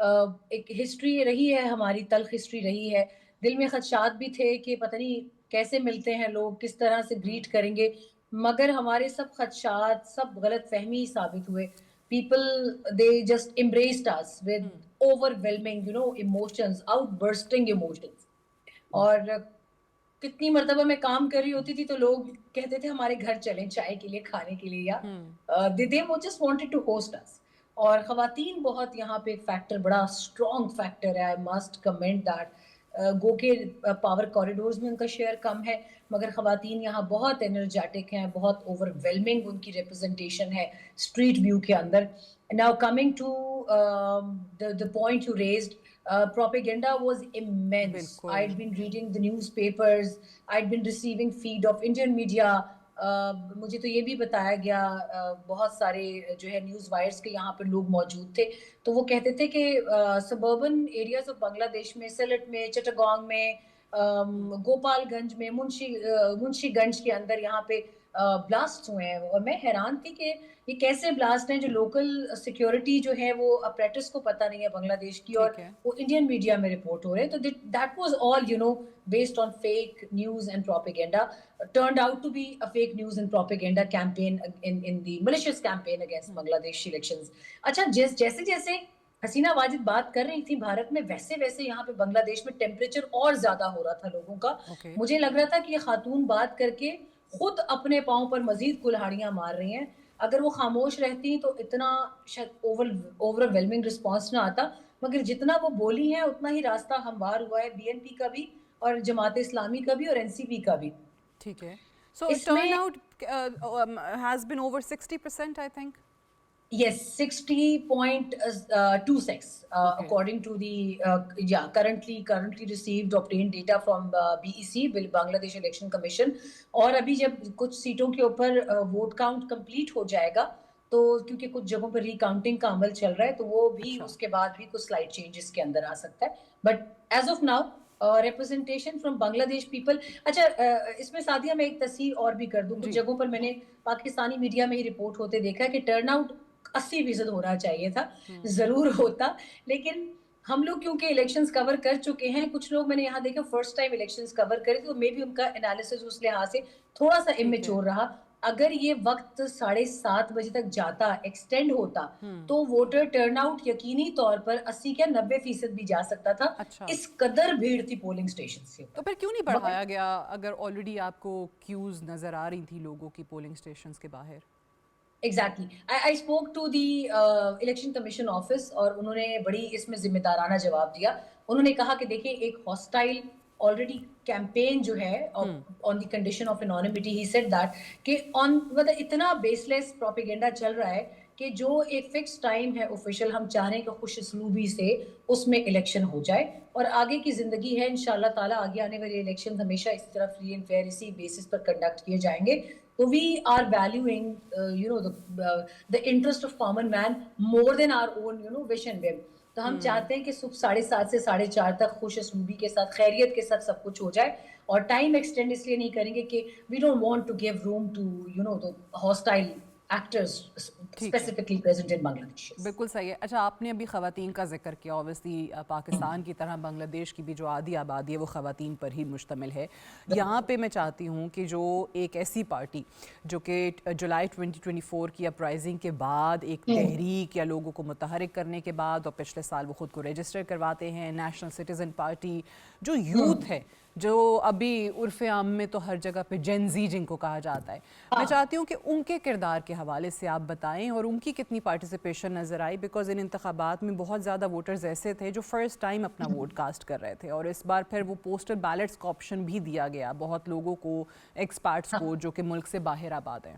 ایک ہسٹری رہی ہے ہماری، تلخ ہسٹری رہی ہے. دل میں خدشات بھی تھے کہ پتہ نہیں کیسے ملتے ہیں لوگ، کس طرح سے گریٹ کریں گے، مگر ہمارے سب خدشات، سب غلط فہمی ثابت ہوئے. People, they just embraced us with overwhelming, emotions, outbursting emotions. اور کتنی مرتبہ میں کام کر رہی ہوتی تھی تو لوگ کہتے تھے ہمارے گھر چلیں چائے کے لیے، کھانے کے لیے، یا they just wanted to host us. اور خواتین بہت یہاں پہ ایک فیکٹر، بڑا اسٹرانگ فیکٹر ہے. I must comment that. Go کے پاور کوریڈورز میں ان کا شیئر کم ہے، مگر خواتین یہاں بہت انرجیٹک ہیں، بہت اوور ویلمنگ ان کی ریپرزنٹیشن ہے اسٹریٹ ویو کے اندر. Now coming to the point you raised, propaganda was immense. بالکل. I'd been reading the newspapers, I'd been receiving feed of Indian media. مجھے تو یہ بھی بتایا گیا، بہت سارے جو ہے نیوز وائرس کے یہاں پہ لوگ موجود تھے، تو وہ کہتے تھے کہ سبربن ایریاز آف بنگلہ دیش میں، سلٹ میں، چٹاگانگ میں، گوپال گنج میں، منشی گنج کے اندر یہاں پہ بلاسٹ ہوئے ہیں. اور میں حیران تھی کہ یہ کیسے بلاسٹ ہیں جو لوکل سیکیورٹی جو ہے وہ اپریٹس کو پتہ نہیں ہے بنگلہ دیش کی، اور ٹھیک ہے. وہ انڈین میڈیا میں رپورٹ ہو رہے ہیں. تو that was all based on fake news and propaganda, turned out to be a fake news and propaganda campaign in the malicious campaign against Bangladesh elections. اچھا، جیسے جیسے حسینہ واجد بات کر رہی تھی بھارت میں، ویسے ویسے یہاں پہ بنگلہ دیش میں ٹیمپریچر اور زیادہ ہو رہا تھا لوگوں کا. مجھے لگ رہا تھا کہ یہ خاتون بات کر کے خود اپنے پاؤں پر مزید کلہاڑیاں مار رہی ہیں. اگر وہ خاموش رہتی تو اتنا اوور ویلمنگ رسپانس نہ آتا، مگر جتنا وہ بولی ہیں اتنا ہی راستہ ہموار ہوا ہے بی این پی کا بھی، اور جماعت اسلامی کا بھی، اور این سی پی کا بھی. ٹھیک ہے. سو اس ٹرن میں out has been over 60%, I think. Yes, 60.26 according to the currently received obtained data from BEC, Bangladesh Election Commission. اور ابھی جب کچھ سیٹوں کے اوپر ووٹ کاؤنٹ کمپلیٹ ہو جائے گا تو کیونکہ کچھ جگہوں پر ری کاؤنٹنگ کا عمل چل رہا ہے تو وہ بھی اس کے بعد بھی کچھ سلائٹ چینجز کے اندر آ سکتا ہے. But as of now representation from Bangladesh people. اچھا، اس میں سعدیہ میں ایک تصحیح اور بھی کر دوں. کچھ جگہوں پر میں نے پاکستانی میڈیا میں ہی رپورٹ ہوتے دیکھا کہ ٹرن آؤٹ 80% ہونا چاہیے تھا، ضرور ہوتا، لیکن ہم لوگ کیونکہ الیکشنز کور کر چکے ہیں، کچھ لوگ میں نے یہاں دیکھا فرسٹ ٹائم الیکشنز کور کرے تو مے بی ان کا انالیسس اس لحاظ سے تھوڑا سا امیچور رہا. اگر یہ وقت 7:30 بجے تک جاتا، ایکسٹینڈ ہوتا، تو ووٹر ٹرن آؤٹ یقینی طور پر 80 یا 90% بھی جا سکتا تھا. اس قدر بھیڑ تھی پولنگ اسٹیشن سے. تو پھر کیوں نہیں بڑھایا گیا اگر آلریڈی آپ کو کیوز نظر آ رہی تھی لوگوں کی پولنگ اسٹیشنز کے باہر؟ Exactly. I spoke to the Election Commission office اور انہوں نے بڑی اس میں ذمہ دارانہ جواب دیا. انہوں نے کہا کہ دیکھیں ایک ہاسٹائل آلریڈی کیمپین جو ہے on the condition of anonymity, he said that کہ مطلب اتنا بیس لیس پروپیگنڈا چل رہا ہے کہ جو ایک فکس ٹائم ہے آفیشیل، ہم چاہ رہے ہیں کہ خوش اسلوبی سے اس میں الیکشن ہو جائے اور آگے کی زندگی ہے انشاءاللہ تعالیٰ. آگے آنے والے الیکشن ہمیشہ اس طرح فری اینڈ فیئر اسی بیسس پر کنڈکٹ کیے جائیں گے. So we are valuing, the interest of common man more than our own, wish and whim. تو ہم چاہتے ہیں کہ صبح 7:30 سے 4:30 تک خوش اسلوبی کے ساتھ، خیریت کے ساتھ سب کچھ ہو جائے. اور ٹائم ایکسٹینڈ اس لیے نہیں کریں گے کہ we don't want to give room to, the hostile actors specifically present in Bangladesh. بالکل صحیح ہے. اچھا، آپ نے ابھی خواتین کا ذکر کیا. اوبیسلی پاکستان کی طرح بنگلہ دیش کی بھی جو آدھی آبادی ہے وہ خواتین پر ہی مشتمل ہے. یہاں پہ میں چاہتی ہوں کہ جو ایک ایسی پارٹی جو کہ جولائی 2024 کی اپرائزنگ کے بعد ایک تحریک یا لوگوں کو متحرک کرنے کے بعد، اور پچھلے سال وہ خود کو رجسٹر کرواتے ہیں، نیشنل سٹیزن پارٹی، جو یوتھ ہے، جو ابھی عرف عام میں تو ہر جگہ پہ جین زی جن کو کہا جاتا ہے، میں چاہتی ہوں کہ ان کے کردار کے حوالے سے آپ بتائیں اور ان کی کتنی پارٹیسپیشن نظر آئی. بیکاز ان انتخابات میں بہت زیادہ ووٹرز ایسے تھے جو فرسٹ ٹائم اپنا ووٹ کاسٹ کر رہے تھے، اور اس بار پھر وہ پوسٹل بیلٹس کا آپشن بھی دیا گیا بہت لوگوں کو، ایکسپرٹس کو جو کہ ملک سے باہر آباد ہیں.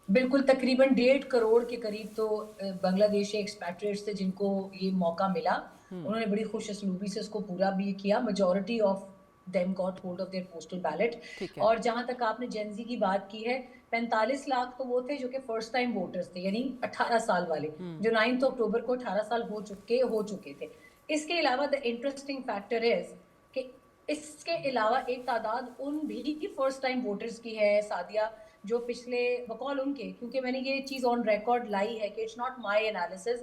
بالکل، تقریباً 1.5 کروڑ کے قریب تو بنگلہ دیشی ایکسپیٹریٹس تھے جن کو یہ موقع ملا. انہوں نے بڑی خوش اسلوبی سے اس کو پورا بھی کیا. Majority of them got hold of their postal ballot. اور جہاں تک آپ نے جین زی کی بات کی ہے، 45 لاکھ تو وہ تھے جو کہ فرسٹ ٹائم ووٹرز تھے، یعنی 18 سال والے جو 9 اکتوبر کو 18 سال ہو چکے تھے. اس کے علاوہ دا انٹرسٹنگ فیکٹر از کہ اس کے علاوہ ایک تعداد ان بھی فرسٹ ٹائم ووٹرز کی ہے سعدیہ، جو پچھلے بقول ان کے، کیونکہ میں نے یہ چیز آن ریکارڈ لائی ہے کہ it's not my analysis,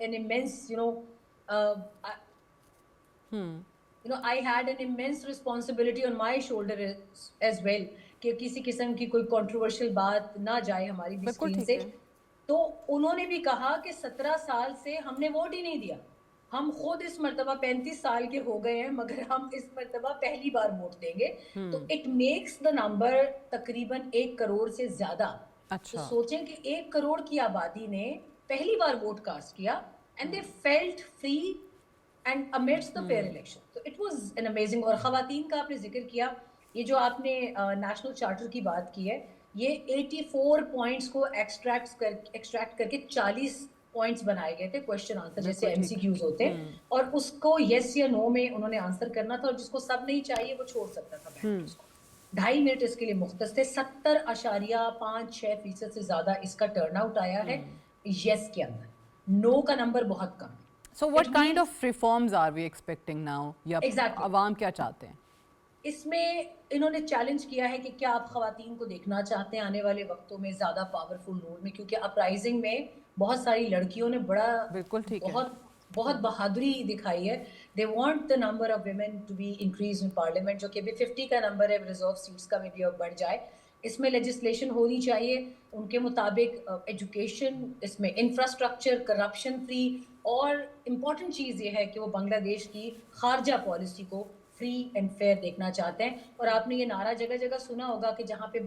an immense, I had an immense responsibility on my shoulder as well کہ کسی قسم کی کوئی controversial بات نہ جائے ہماری بھی بالکل اسکرین ٹھیک سے. ہے. تو انہوں نے بھی کہا کہ 17 سال سے ہم نے ووٹ ہی نہیں دیا, ہم خود اس مرتبہ 35 سال کے ہو گئے ہیں مگر ہم اس مرتبہ پہلی بار ووٹ دیں گے. تو اٹ میکس دا نمبر تقریباً 1 کروڑ سے زیادہ. تو سوچیں کہ 1 کروڑ کی آبادی نے پہلی بار ووٹ کاسٹ کیا and they felt free and amidst the fair election. تو it was an amazing. اور خواتین کا آپ نے ذکر کیا, یہ جو آپ نے نیشنل چارٹر کی بات کی ہے, یہ 84 پوائنٹس کو ایکسٹریکٹ کر کے 40 پوائنٹس بنائے گئے تھے کوشچن آنسر جیسے ایم سی کیوز ہوتے ہیں, اور اس کو یس یا نو میں انہوں نے آنسر کرنا تھا, اور جس کو سب نہیں چاہیے وہ چھوڑ سکتا تھا بینک اس کو. 2.5 منٹ اس کے لیے مختص تھے. 70.56% سے زیادہ اس کا ٹرن آؤٹ آیا ہے یس کے اندر, نو کا نمبر بہت کم ہے. So what kind of reforms are we expecting now? یا عوام کیا چاہتے ہیں؟ اس میں انہوں نے چیلنج کیا ہے کہ کیا آپ خواتین کو دیکھنا چاہتے ہیں آنے والے وقتوں میں زیادہ پاورفل رول میں, کیونکہ اپرائزنگ میں بہت ساری لڑکیوں نے بہت بہادری دکھائی ہے. They want the number of women to be increase in parliament, جو کہ ابھی 50 کا نمبر ہے, ریزرو سیٹس کا میں بھی اب بڑھ جائے. اس میں لیجسلیشن ہونی چاہیے ان کے مطابق, ایجوکیشن, اس میں انفراسٹرکچر, کرپشن فری, اور امپورٹنٹ چیز یہ ہے کہ وہ بنگلہ دیش کی خارجہ پالیسی کو فری اینڈ فیئر دیکھنا چاہتے ہیں. اور آپ نے یہ نعرہ جگہ جگہ سنا ہوگا کہ جہاں پہ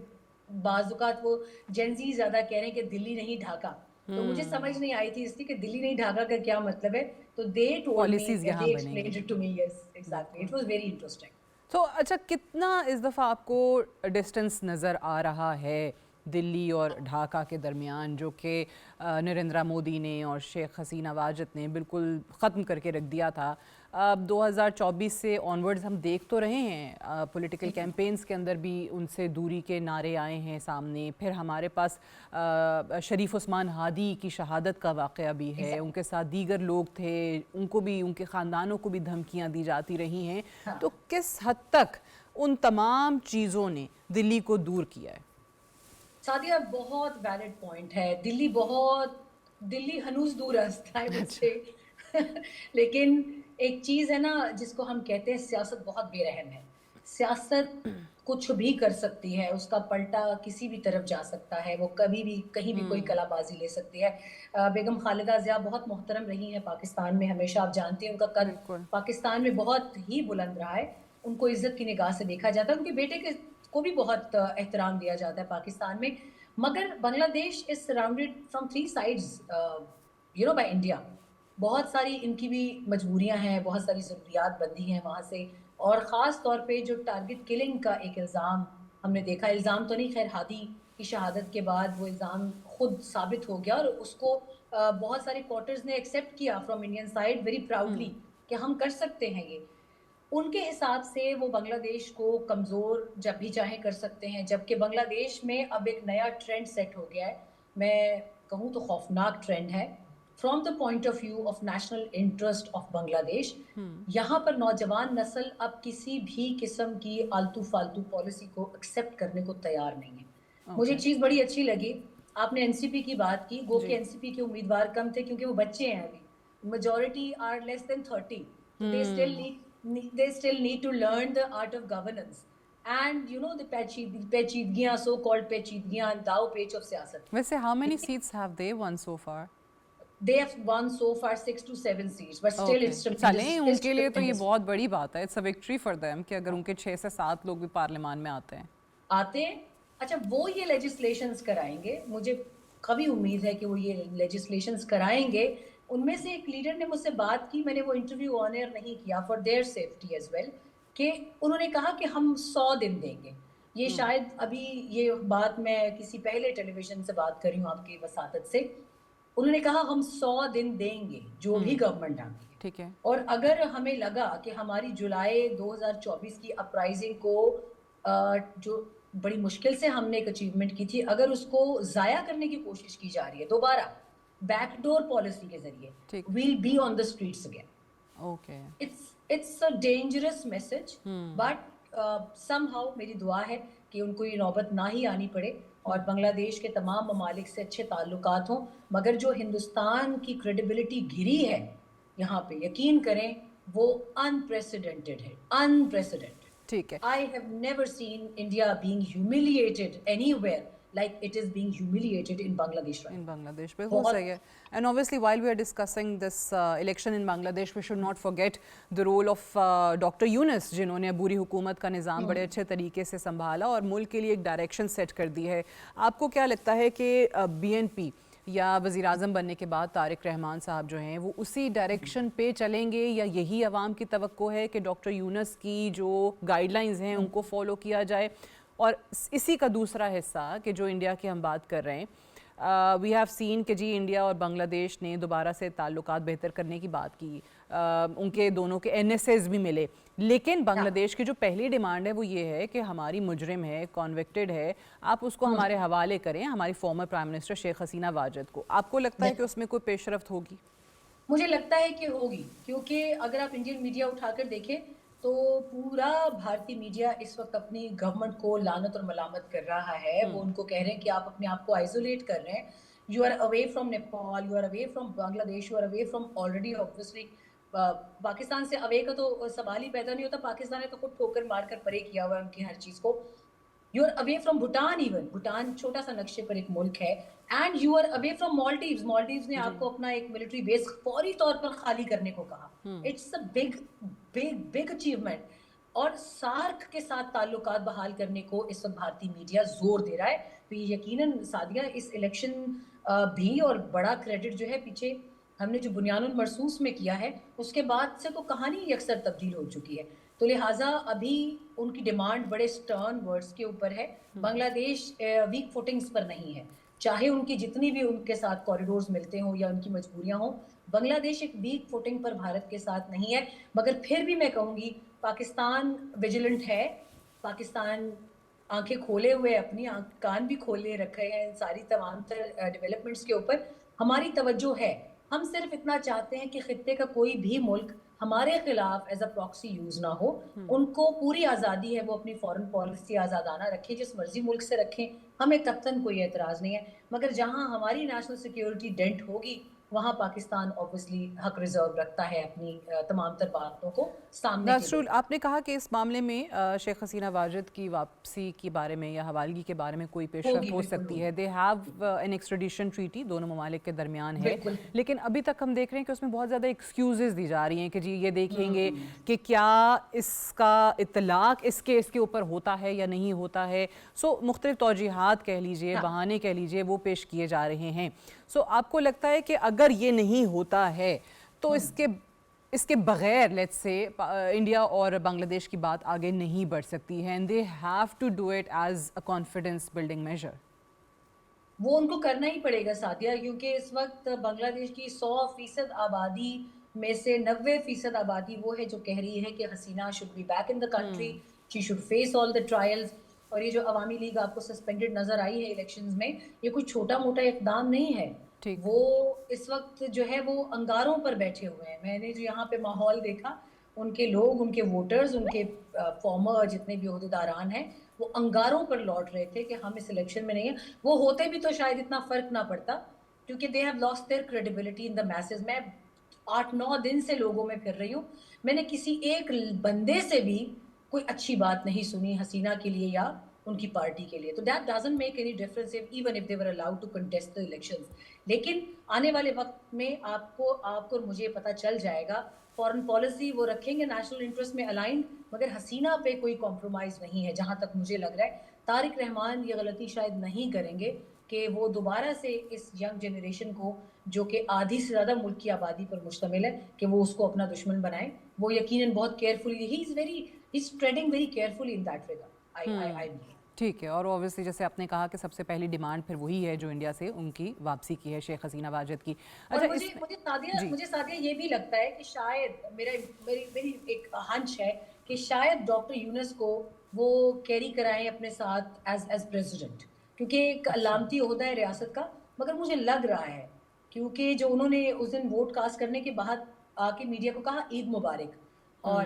بعض اوقات وہ جینزی زیادہ کہہ رہے ہیں کہ دلی نہیں ڈھاکہ, تو مجھے سمجھ نہیں آئی تھی اس کی کہ دلی نہیں ڈھاکہ کا کیا مطلب ہے. تو they told me, they explained it to me. Yes, exactly. It was very interesting. تو اچھا, کتنا اس دفعہ آپ کو ڈسٹنس نظر آ رہا ہے دلی اور ڈھاکہ کے درمیان, جو کہ نریندرا مودی نے اور شیخ حسینہ واجد نے بالکل ختم کر کے رکھ دیا تھا. 2024 سے آنورڈز ہم دیکھ تو رہے ہیں پولیٹیکل کیمپینز کے اندر بھی ان سے دوری کے نعرے آئے ہیں سامنے. پھر ہمارے پاس شریف عثمان ہادی کی شہادت کا واقعہ بھی ہے, ان کے ساتھ دیگر لوگ تھے, ان کو بھی, ان کے خاندانوں کو بھی دھمکیاں دی جاتی رہی ہیں. تو کس حد تک ان تمام چیزوں نے دلی کو دور کیا ہے؟ سعدیہ, بہت ویلڈ پوائنٹ ہے. دلی ہنوز دور ہے, لیکن ایک چیز ہے نا جس کو ہم کہتے ہیں سیاست بہت بے رحم ہے. سیاست کچھ بھی کر سکتی ہے, اس کا پلٹا کسی بھی طرف جا سکتا ہے, وہ کبھی بھی کہیں بھی کوئی کلا بازی لے سکتی ہے. بیگم خالدہ ضیاء بہت محترم رہی ہیں پاکستان میں ہمیشہ, آپ جانتے ہیں ان کا قد پاکستان میں بہت ہی بلند رہا ہے. ان کو عزت کی نگاہ سے دیکھا جاتا ہے, ان کے بیٹے کو بھی بہت احترام دیا جاتا ہے پاکستان میں. مگر بنگلہ دیش is surrounded from 3 sides by India. بہت ساری ان کی بھی مجبوریاں ہیں, بہت ساری ضروریات بندی ہیں وہاں سے, اور خاص طور پہ جو ٹارگٹ کلنگ کا ایک الزام ہم نے دیکھا, الزام تو نہیں خیر, ہادی کی شہادت کے بعد وہ الزام خود ثابت ہو گیا, اور اس کو بہت سارے کوارٹرز نے ایکسیپٹ کیا from Indian side very proudly کہ ہم کر سکتے ہیں یہ. ان کے حساب سے وہ بنگلہ دیش کو کمزور جب بھی چاہیں کر سکتے ہیں, جبکہ بنگلہ دیش میں اب ایک نیا ٹرینڈ سیٹ ہو گیا ہے, میں کہوں تو خوفناک ٹرینڈ ہے. From the point of view of national interest of Bangladesh, یہاں پر نوجوان نسل اب کسی بھی قسم کی آلتو فالتو پالیسی کو ایکسیپٹ کرنے کو تیار نہیں ہے. مجھے ایک چیز بڑی اچھی لگی, آپ نے این سی پی کی بات کی, گو کہ این سی پی کے امیدوار کم تھے کیونکہ وہ بچے ہیں, ابھی majority are less than 30, they still need to learn the art of governance and the پیچیدگیاں, so called پیچیدگیاں, داؤ پیچ of سیاست. ویسے how many seats have they won so far? They have won so far 6 to 7 seats, but still it's چلیں, ان کے لیے تو یہ بہت بڑی بات ہے, it's a victory for them کہ اگر ان کے 6 سے 7 لوگ بھی پارلیمان میں آتے ہیں. اچھا, وہ یہ لیجسلیشنز کرائیں گے, مجھے کبھی امید ہے کہ وہ یہ لیجسلیشنز کرائیں گے. ان میں سے ایک لیڈر نے مجھ سے بات کی, میں نے وہ انٹرویو آن ایئر نہیں کیا for their safety as well, کہ انہوں نے کہا کہ ہم 100 دن دیں گے. یہ شاید ابھی یہ بات میں کسی پہلے ٹیلی ویژن سے بات کر رہی ہوں آپ کی وساطت سے. انہوں نے کہا ہم 100 دن دیں گے جو بھی گورنمنٹ آتی ہے, ٹھیک ہے, اور اگر ہمیں لگا کہ ہماری جولائی 2024 کی اپرائزنگ کو جو بڑی مشکل سے ہم نے ایک اچیومنٹ کی تھی, اگر اس کو ضائع کرنے کی کوشش کی جا رہی ہے دوبارہ بیک ڈور پالیسی کے ذریعے, we'll be on the streets again. Okay. It's a dangerous message, but somehow میری دعا ہے کہ ان کو یہ نوبت نہ ہی آنی پڑے. اور بنگلہ دیش کے تمام ممالک سے اچھے تعلقات ہوں، مگر جو ہندوستان کی کریڈیبلٹی گری ہے یہاں پہ، یقین کریں وہ انپریسیڈنٹڈ ہے، انپریسیڈنٹڈ. ٹھیک ہے. I have never seen India being humiliated anywhere like it is being humiliated in Bangladesh right in now. Bangladesh بالکل صحیح ہے. And obviously while we are discussing this election in Bangladesh we should not forget the role of Dr. Yunus جنہوں نے عبوری حکومت کا نظام بڑے اچھے طریقے سے سنبھالا اور ملک کے لیے ایک ڈائریکشن سیٹ کر دی ہے. آپ کو کیا لگتا ہے کہ بی این پی یا وزیر اعظم بننے کے بعد طارق رحمان صاحب جو ہیں وہ اسی ڈائریکشن پہ چلیں گے یا یہی عوام کی توقع ہے کہ ڈاکٹر یونس کی جو گائیڈ لائنز ہیں ان کو فالو کیا جائے؟ اور اسی کا دوسرا حصہ کہ جو انڈیا کی ہم بات کر رہے ہیں، وی ہیو سین کہ جی انڈیا اور بنگلہ دیش نے دوبارہ سے تعلقات بہتر کرنے کی بات کی، ان کے دونوں کے این ایس ایز بھی ملے، لیکن بنگلہ دیش کی جو پہلی ڈیمانڈ ہے وہ یہ ہے کہ ہماری مجرم ہے، کانوکٹڈ ہے، آپ اس کو ہمارے حوالے کریں ہماری former prime minister Sheikh Hasina Wajid کو. آپ کو لگتا ہے کہ اس میں کوئی پیش رفت ہوگی؟ مجھے لگتا ہے کہ ہوگی، کیونکہ اگر آپ انڈین میڈیا اٹھا کر دیکھیں تو پورا بھارتی میڈیا اس وقت اپنی گورنمنٹ کو لعنت اور ملامت کر رہا ہے. وہ ان کو کہہ رہے ہیں کہ آپ اپنے آپ کو آئسولیٹ کر رہے ہیں. You are away from Nepal, you are away from Bangladesh, you are away from already obviously Pakistan سے اوے کا تو سوال ہی پیدا نہیں ہوتا. پاکستان نے تو خود ٹھوکر مار کر پرے کیا ہوا ہے ان کی ہر چیز کو. You are away from Bhutan, even Bhutan چھوٹا سا نقشے پر ایک ملک ہے. And you are away from Maldives. Maldives نے آپ کو اپنا ایک ملٹری بیس فوری طور پر خالی کرنے کو کہا. It's a big big big achievement. اور سارک کے ساتھ تعلقات بحال کرنے کو اس وقت بھارتی میڈیا زور دے رہا ہے. تو یہ یقیناً سعدیہ اس الیکشن بھی اور بڑا کریڈٹ جو ہے پیچھے ہم نے جو بنیان المرصوص میں کیا ہے اس کے بعد سے تو کہانی اکثر تبدیل ہو چکی ہے. تو لہٰذا ابھی ان کی ڈیمانڈ بڑے سٹرن ورڈز کے اوپر ہے. بنگلہ دیش ویک فوٹنگز پر نہیں ہے، چاہے ان کی جتنی بھی ان کے ساتھ کوریڈورز ملتے ہوں یا ان کی مجبوریاں ہوں. بنگلہ دیش ایک ویک فوٹنگ پر بھارت کے ساتھ نہیں ہے. مگر پھر بھی میں کہوں گی پاکستان ویجیلنٹ ہے. پاکستان آنکھیں کھولے ہوئے، اپنی کان بھی کھولے رکھے ہیں ساری تمام تر ڈیولپمنٹس کے اوپر. ہماری توجہ ہے. ہم صرف اتنا چاہتے ہیں کہ خطے کا کوئی بھی ملک ہمارے خلاف ایز اے پراکسی یوز نہ ہو. ان کو پوری آزادی ہے وہ اپنی فورن پالیسی آزادانہ رکھیں، جس مرضی ملک سے رکھیں، ہمیں قطعاً کوئی اعتراض نہیں ہے. مگر جہاں ہماری نیشنل سیکیورٹی ڈینٹ ہوگی وہاں پاکستان اوبویسلی حق ریزرو رکھتا ہے اپنی تمام تر باتوں کو سامنے کے نصرول، آپ نے کہا کہ اس معاملے میں شیخ حسینہ واجد کی واپسی کے بارے میں یا حوالگی کے بارے میں کوئی پیش رفت ہو سکتی ہے. They have an extradition treaty دونوں ممالک کے درمیان ہے، لیکن ابھی تک ہم دیکھ رہے ہیں کہ اس میں بہت زیادہ ایکسکیوزز دی جا رہی ہیں کہ جی یہ دیکھیں گے کہ کیا اس کا اطلاق اس کیس کے اوپر ہوتا ہے یا نہیں ہوتا ہے. سو مختلف توجیحات کہہ لیجئے، بہانے کہہ لیجئے، وہ پیش کیے جا رہے ہیں. سو آپ کو لگتا ہے کہ اگر یہ نہیں ہوتا ہے تو اس کے بغیر لیٹس سے انڈیا اور بنگلہ دیش کی بات آگے نہیں بڑھ سکتی ہے، and they have to do it as a confidence building measure. وہ ان کو کرنا ہی پڑے گا سعدیہ، کیونکہ اس وقت بنگلہ دیش کی 100% آبادی میں سے 90% آبادی وہ ہے جو کہہ رہی ہے کہ حسینہ should be back in the country, she should face all the trials. اور یہ جو عوامی لیگ آپ کو سسپینڈڈ نظر آئی ہے الیکشنز میں، یہ کوئی چھوٹا موٹا اقدام نہیں ہے. وہ اس وقت جو ہے وہ انگاروں پر بیٹھے ہوئے ہیں. میں نے جو یہاں پہ ماحول دیکھا، ان کے لوگ، ان کے ووٹرز، ان کے فارمر جتنے بھی عہدیداران ہیں وہ انگاروں پر لوٹ رہے تھے کہ ہم اس الیکشن میں نہیں ہیں. وہ ہوتے بھی تو شاید اتنا فرق نہ پڑتا، کیونکہ they have lost their credibility in the masses. میں 8-9 دن سے لوگوں میں پھر رہی ہوں، میں نے کسی ایک بندے سے بھی کوئی اچھی بات نہیں سنی حسینہ کے لیے یا ان کی پارٹی کے لیے. تو that doesn't make any difference even if they were allowed to contest the elections. لیکن آنے والے وقت میں آپ کو اور مجھے پتہ چل جائے گا. فورن پالیسی وہ رکھیں گے نیشنل انٹرسٹ میں الائنڈ، مگر حسینہ پہ کوئی کمپرومائز نہیں ہے جہاں تک مجھے لگ رہا ہے. طارق رحمان یہ غلطی شاید نہیں کریں گے کہ وہ دوبارہ سے اس ینگ جنریشن کو جو کہ آدھی سے زیادہ ملک کی آبادی پر مشتمل ہے کہ وہ اس کو اپنا دشمن بنائیں. وہ یقیناً بہت carefully, he's treading very carefully in that regard. I ٹھیک ہے. اور اوبیسلی جیسے آپ نے کہا کہ سب سے پہلی ڈیمانڈ پھر وہی ہے جو انڈیا سے ان کی واپسی کی ہے، شیخ حسینہ واجد کی. اور مجھے سعدیہ یہ بھی لگتا ہے کہ شاید میری ایک ہنچ ہے کہ شاید ڈاکٹر یونس کو وہ کیری کرائیں اپنے ساتھ ایز پریزیڈنٹ، کیونکہ ایک علامتی عہدہ ہے ریاست کا. مگر مجھے لگ رہا ہے کیونکہ جو انہوں نے اس دن ووٹ کاسٹ کرنے کے بعد آ کے میڈیا کو کہا عید مبارک، اور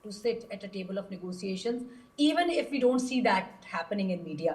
to sit at a table of negotiations, even if we don't see that happening in media.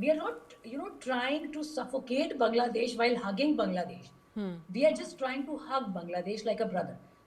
we are not trying to suffocate Bangladesh while hugging Bangladesh. We are just trying to hug Bangladesh like a brother.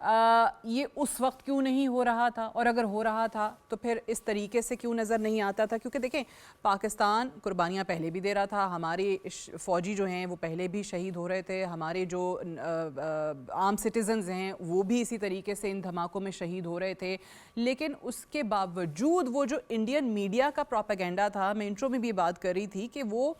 یہ اس وقت کیوں نہیں ہو رہا تھا، اور اگر ہو رہا تھا تو پھر اس طریقے سے کیوں نظر نہیں آتا تھا؟ کیونکہ دیکھیں پاکستان قربانیاں پہلے بھی دے رہا تھا، ہمارے فوجی جو ہیں وہ پہلے بھی شہید ہو رہے تھے، ہمارے جو عام سٹیزنز ہیں وہ بھی اسی طریقے سے ان دھماکوں میں شہید ہو رہے تھے، لیکن اس کے باوجود وہ جو انڈین میڈیا کا پروپیگنڈا تھا، میں انٹرو میں بھی بات کر رہی تھی کہ وہ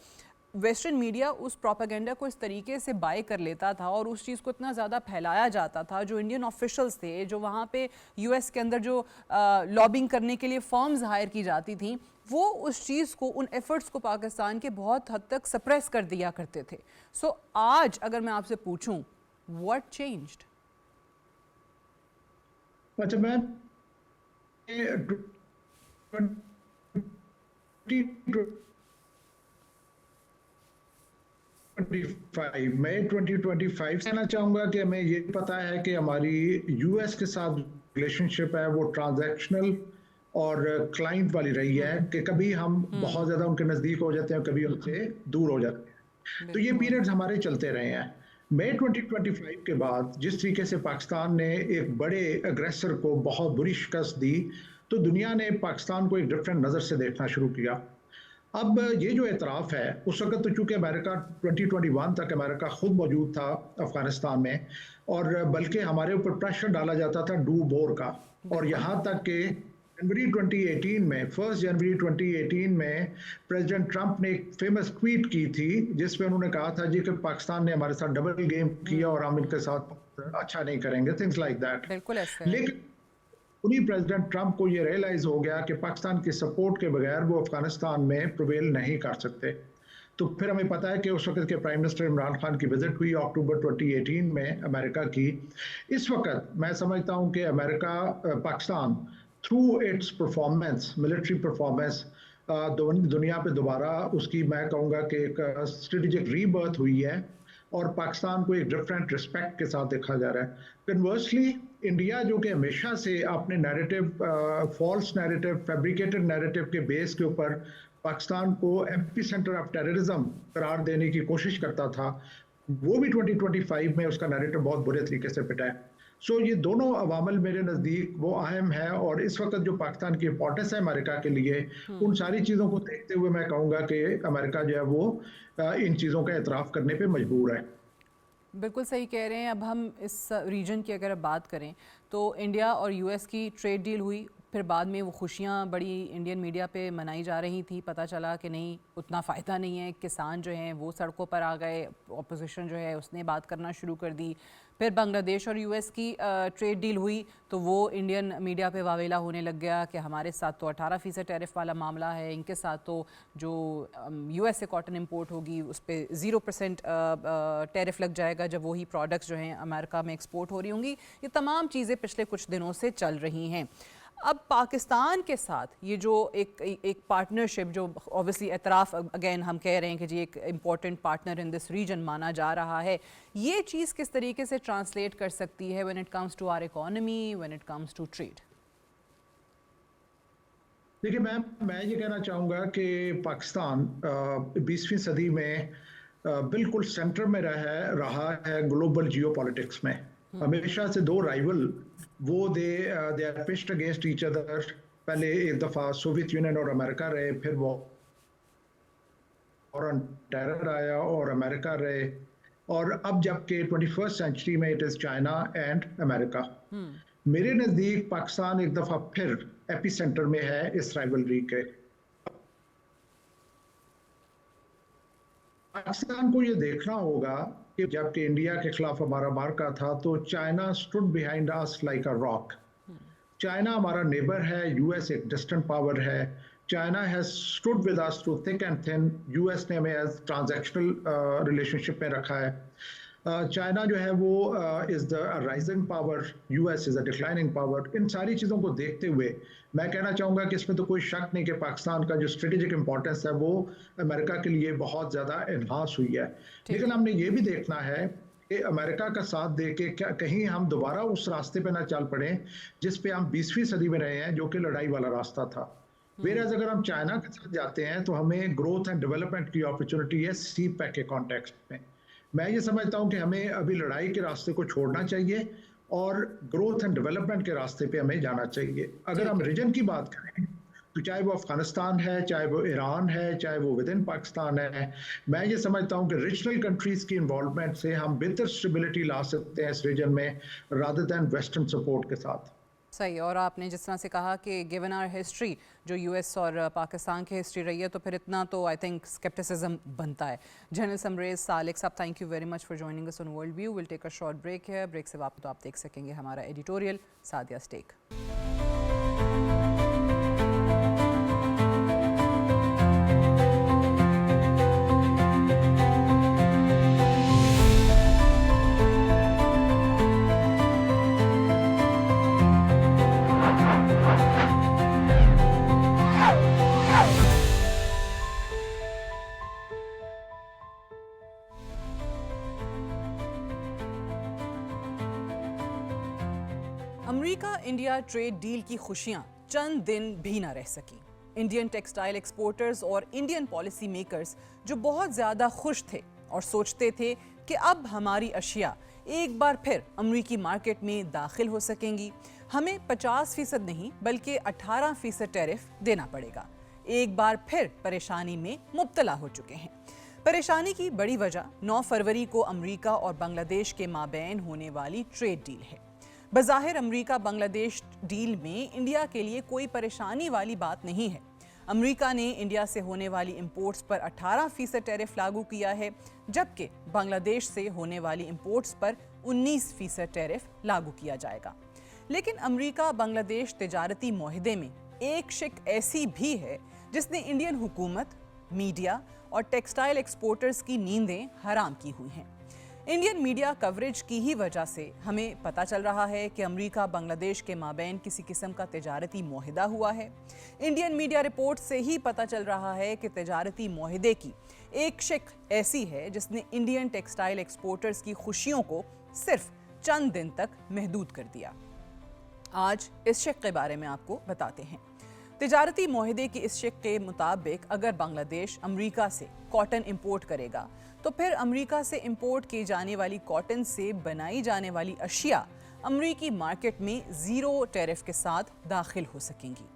ویسٹرن میڈیا اس پروپیگنڈا کو اس طریقے سے بائی کر لیتا تھا اور اس چیز کو اتنا زیادہ پھیلایا جاتا تھا، جو انڈین آفیشلز تھے، جو وہاں پہ یو ایس کے اندر جو لابنگ کرنے کے لیے فارمز ہائر کی جاتی تھیں، وہ اس چیز کو، ان ایفرٹس کو پاکستان کے بہت حد تک سپریس کر دیا کرتے تھے. سو آج اگر میں آپ سے پوچھوں واٹ چینجڈ؟ اچھا میں مئی 2025 کہنا چاہوں گا کہ ہمیں یہ پتا ہے کہ ہماری یو ایس کے ساتھ ریلیشن شپ ہے وہ ٹرانزیکشنل اور کلائنٹ والی رہی ہے کہ کبھی ہم بہت زیادہ ان کے نزدیک ہو جاتے ہیں، کبھی ان سے دور ہو جاتے ہیں. تو یہ پیریڈز ہمارے چلتے رہے ہیں. مئی 2025 کے بعد جس طریقے سے پاکستان نے ایک بڑے اگریسر کو بہت بری شکست دی تو دنیا نے پاکستان کو ایک ڈفرینٹ نظر سے دیکھنا شروع کیا. اب یہ جو اعتراف ہے، اس وقت تو چونکہ امریکہ 2021 تک امریکہ خود موجود تھا افغانستان میں، اور بلکہ ہمارے اوپر پریشر ڈالا جاتا تھا ڈو بور کا، اور یہاں تک کہ جنوری 2018 میں 1 جنوری 2018 میں پریزیڈنٹ ٹرمپ نے ایک فیمس ٹویٹ کی تھی جس میں انہوں نے کہا تھا جی کہ پاکستان نے ہمارے ساتھ ڈبل گیم کیا اور ہم ان کے ساتھ اچھا نہیں کریں گے، تھنگس لائک دیٹ. لیکن انہی پریزیڈنٹ ٹرمپ کو یہ ریئلائز ہو گیا کہ پاکستان کی سپورٹ کے بغیر وہ افغانستان میں پرویل نہیں کر سکتے. تو پھر ہمیں پتا ہے کہ اس وقت کے پرائم منسٹر عمران خان کی وزٹ ہوئی اکتوبر 2018 میں امریکہ کی. اس وقت میں سمجھتا ہوں کہ America Pakistan through its performance, military performance, دنیا پہ دوبارہ اس کی میں کہوں گا کہ ایک اسٹریٹجک ری برتھ ہوئی ہے اور پاکستان کو ایک ڈفرینٹ رسپیکٹ کے ساتھ دیکھا جا رہا ہے. کنورسلی انڈیا جو کہ ہمیشہ سے اپنے narrative, false narrative, fabricated narrative کے بیس کے اوپر پاکستان کو ایپی سینٹر آف ٹیررزم قرار دینے کی کوشش کرتا تھا، وہ بھی 2025 میں اس کا نیریٹو بہت برے طریقے سے پٹا ہے. سو یہ دونوں عوامل میرے نزدیک وہ اہم ہے، اور اس وقت جو پاکستان کی امپورٹنس ہے امریکہ کے لیے، ان ساری چیزوں کو دیکھتے ہوئے میں کہوں گا کہ امریکہ جو ہے وہ ان چیزوں کا اعتراف کرنے پہ مجبور ہے. بالکل صحیح کہہ رہے ہیں. اب ہم اس ریجن کی اگر بات کریں تو انڈیا اور یو ایس کی ٹریڈ ڈیل ہوئی، پھر بعد میں وہ خوشیاں بڑی انڈین میڈیا پہ منائی جا رہی تھی، پتہ چلا کہ نہیں اتنا فائدہ نہیں ہے، کسان جو ہیں وہ سڑکوں پر آ گئے، اپوزیشن جو ہے اس نے بات کرنا شروع کر دی. پھر بنگلہ دیش اور یو ایس کی ٹریڈ ڈیل ہوئی تو وہ انڈین میڈیا پہ واویلا ہونے لگ گیا کہ ہمارے ساتھ تو 18% ٹیرف والا معاملہ ہے، ان کے ساتھ تو جو یو ایس سے کاٹن امپورٹ ہوگی اس پہ 0% ٹیرف لگ جائے گا جب وہی پروڈکٹس جو ہیں امریکہ میں ایکسپورٹ ہو رہی ہوں گی. یہ تمام چیزیں پچھلے کچھ دنوں سے چل رہی ہیں. اب پاکستان کے ساتھ یہ جو ایک پارٹنرشپ جو اوبیسلی اعتراف اگین ہم کہہ رہے ہیں کہ جی ایک important partner in this region مانا جا رہا ہے، یہ چیز کس طریقے سے ٹرانسلیٹ کر سکتی ہے when it comes to our economy, when it comes to trade؟ دیکھیں میں یہ کہنا چاہوں گا کہ پاکستان 20ویں صدی میں بالکل سینٹر میں رہا ہے گلوبل جیو پالیٹکس میں. ہمیشہ سے دو رائیول وہ they are pushed against each other. پہلے ایک دفعہ سوویت یونین اور امریکہ رہے، پھر وہ ٹیرر آیا اور امریکہ رہے، اور اب جب کہ 21st سینچری میں اٹ از چائنا اینڈ امریکہ. میرے نزدیک پاکستان ایک دفعہ پھر ایپی سینٹر میں ہے اس رائیولری کے. پاکستان کو یہ دیکھنا ہوگا کہ جب کہ انڈیا کے خلاف ہمارا مارکا تھا تو China stood behind us like a rock. China ہمارا نیبر ہے، یو ایس ایک ڈسٹنٹ پاور ہے. China has stood with us through thick and thin. U S نے ہمیں ایز ٹرانزیکشنل ریلیشن شپ میں رکھا ہے. چائنا جو ہے وہ is the rising power, U S is a declining power. ان ساری چیزوں کو دیکھتے ہوئے میں کہنا چاہوں گا کہ اس میں تو کوئی شک نہیں کہ پاکستان کا جو اسٹریٹجک امپورٹنس ہے وہ امریکہ کے لیے بہت زیادہ انہانس ہوئی ہے. لیکن ہم نے یہ بھی دیکھنا ہے کہ امریکہ کا ساتھ دے کے کہیں ہم دوبارہ اس راستے پہ نہ چل پڑیں جس پہ ہم 20ویں صدی میں رہے ہیں، جو کہ لڑائی والا راستہ تھا. ویئرز اگر ہم چائنا کے ساتھ جاتے ہیں تو ہمیں گروتھ اینڈ ڈیولپمنٹ کی اپرچونٹی ہے سی پیک کے کانٹیکسٹ میں. میں یہ سمجھتا ہوں کہ ہمیں ابھی لڑائی کے راستے کو چھوڑنا چاہیے اور گروتھ اینڈ ڈیولپمنٹ کے راستے پہ ہمیں جانا چاہیے. اگر ہم ریجن کی بات کریں تو چاہے وہ افغانستان ہے, چاہے وہ ایران ہے, چاہے وہ ود ان پاکستان ہے, میں یہ سمجھتا ہوں کہ ریجنل کنٹریز کی انوالومنٹ سے ہم بہتر اسٹیبلٹی لا سکتے ہیں اس ریجن میں رادر دین ویسٹرن سپورٹ کے ساتھ. صحیح. اور آپ نے جس طرح سے کہا کہ گیون آر ہسٹری جو یو ایس اور پاکستان کی ہسٹری رہی ہے تو پھر اتنا تو آئی تھنک اسکیپٹسزم بنتا ہے. جنرل سمریز سالک صاحب, thank you very much for joining اس on world view. Will take a short break ہے. بریک سے واپس تو آپ دیکھ سکیں گے ہمارا ایڈیٹوریل سعدیہ اسٹیک. امریکہ انڈیا ٹریڈ ڈیل کی خوشیاں چند دن بھی نہ رہ سکیں. انڈین ٹیکسٹائل ایکسپورٹرز اور انڈین پالیسی میکرز جو بہت زیادہ خوش تھے اور سوچتے تھے کہ اب ہماری اشیاء ایک بار پھر امریکی مارکیٹ میں داخل ہو سکیں گی, ہمیں 50% نہیں بلکہ 18% ٹیرف دینا پڑے گا, ایک بار پھر پریشانی میں مبتلا ہو چکے ہیں. پریشانی کی بڑی وجہ 9 فروری کو امریکہ اور بنگلہ دیش کے مابین ہونے والی ٹریڈ ڈیل ہے. بظاہر امریکہ بنگلہ دیش ڈیل میں انڈیا کے لیے کوئی پریشانی والی بات نہیں ہے. امریکہ نے انڈیا سے ہونے والی امپورٹس پر 18% ٹیرف لاگو کیا ہے, جبکہ بنگلہ دیش سے ہونے والی امپورٹس پر 19% ٹیرف لاگو کیا جائے گا. لیکن امریکہ بنگلہ دیش تجارتی معاہدے میں ایک شق ایسی بھی ہے جس نے انڈین حکومت, میڈیا اور ٹیکسٹائل ایکسپورٹرز کی نیندیں حرام کی ہوئی ہیں. انڈین میڈیا کوریج کی ہی وجہ سے ہمیں پتہ چل رہا ہے کہ امریکہ بنگلہ دیش کے مابین کسی قسم کا تجارتی معاہدہ ہوا ہے. انڈین میڈیا رپورٹ سے ہی پتہ چل رہا ہے کہ تجارتی معاہدے کی ایک شق ایسی ہے جس نے انڈین ٹیکسٹائل ایکسپورٹرز کی خوشیوں کو صرف چند دن تک محدود کر دیا. آج اس شق کے بارے میں آپ کو بتاتے ہیں. تجارتی معاہدے کی اس شق کے مطابق اگر بنگلہ دیش امریکہ سے کاٹن امپورٹ کرے گا تو پھر امریکہ سے امپورٹ کی جانے والی کاٹن سے بنائی جانے والی اشیاء امریکی مارکیٹ میں 0 ٹیرف کے ساتھ داخل ہو سکیں گی.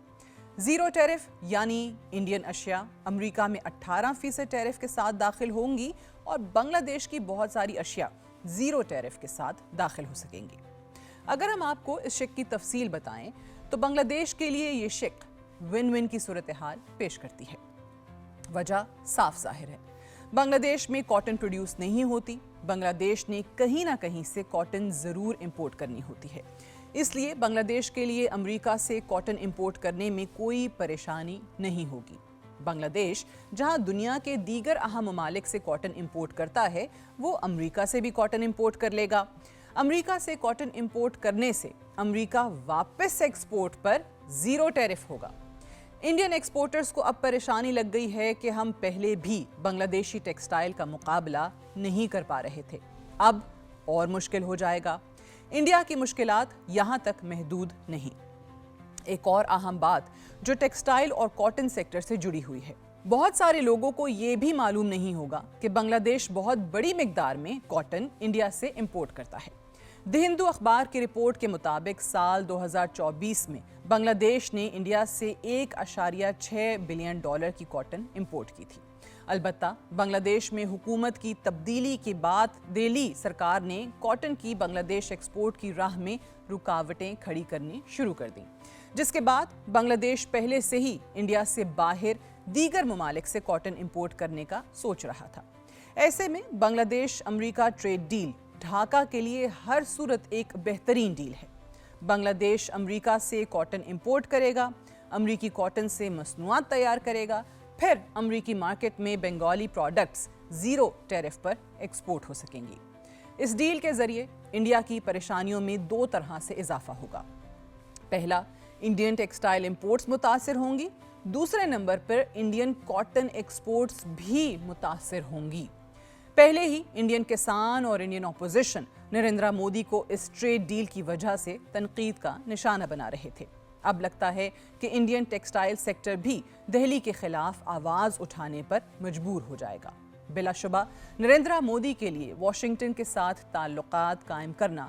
0 ٹیرف یعنی انڈین اشیاء امریکہ میں 18% ٹیرف کے ساتھ داخل ہوں گی اور بنگلہ دیش کی بہت ساری اشیاء 0 ٹیرف کے ساتھ داخل ہو سکیں گی. اگر ہم آپ کو اس شق کی تفصیل بتائیں تو بنگلہ دیش کے لیے یہ شق ون ون کی صورتحال پیش کرتی ہے. وجہ صاف ظاہر ہے, بنگلہ دیش میں کاٹن پروڈیوس نہیں ہوتی. بنگلہ دیش نے کہیں نہ کہیں سے کاٹن ضرور امپورٹ کرنی ہوتی ہے. اس لیے بنگلہ دیش کے لیے امریکہ سے کاٹن امپورٹ کرنے میں کوئی پریشانی نہیں ہوگی. بنگلہ دیش جہاں دنیا کے دیگر اہم ممالک سے کاٹن امپورٹ کرتا ہے وہ امریکہ سے بھی کاٹن امپورٹ کر لے گا. امریکہ سے کاٹن امپورٹ کرنے سے امریکہ واپس ایکسپورٹ پر 0 ٹیرف ہوگا. انڈین ایکسپورٹرز کو اب پریشانی لگ گئی ہے کہ ہم پہلے بھی بنگلہ دیشی ٹیکسٹائل کا مقابلہ نہیں کر پا رہے تھے, اب اور مشکل ہو جائے گا. انڈیا کی مشکلات یہاں تک محدود نہیں. ایک اور اہم بات جو ٹیکسٹائل اور کاٹن سیکٹر سے جڑی ہوئی ہے, بہت سارے لوگوں کو یہ بھی معلوم نہیں ہوگا کہ بنگلہ دیش بہت بڑی مقدار میں کاٹن انڈیا سے امپورٹ کرتا ہے. دی ہندو اخبار کی رپورٹ کے مطابق سال 2024 میں بنگلہ دیش نے انڈیا سے $1.6 بلین کی کاٹن امپورٹ کی تھی. البتہ بنگلہ دیش میں حکومت کی تبدیلی کے بعد دہلی سرکار نے کاٹن کی بنگلہ دیش ایکسپورٹ کی راہ میں رکاوٹیں کھڑی کرنی شروع کر دیں, جس کے بعد بنگلہ دیش پہلے سے ہی انڈیا سے باہر دیگر ممالک سے کاٹن امپورٹ کرنے کا سوچ رہا تھا. ایسے میں بنگلہ دیش امریکہ ٹریڈ ڈیل ڈھاکہ کے لیے ہر صورت ایک بہترین ڈیل ہے. بنگلہ دیش امریکہ سے کاٹن امپورٹ کرے گا, امریکی کاٹن سے مصنوعات تیار کرے گا, پھر امریکی مارکیٹ میں بنگالی پروڈکٹس 0 ٹیرف پر ایکسپورٹ ہو سکیں گی. اس ڈیل کے ذریعے انڈیا کی پریشانیوں میں 2 طرح سے اضافہ ہوگا. پہلا, انڈین ٹیکسٹائل امپورٹس متاثر ہوں گی. دوسرے نمبر پر انڈین کاٹن ایکسپورٹس بھی متاثر ہوں گی. پہلے ہی انڈین کسان اور انڈین اپوزیشن نریندر مودی کو اس ٹریڈ ڈیل کی وجہ سے تنقید کا نشانہ بنا رہے تھے. اب لگتا ہے کہ انڈین ٹیکسٹائل سیکٹر بھی دہلی کے خلاف آواز اٹھانے پر مجبور ہو جائے گا. بلا شبہ نریندر مودی کے لیے واشنگٹن کے ساتھ تعلقات قائم کرنا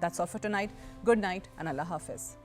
That's all for tonight. Good night and Allah Hafiz.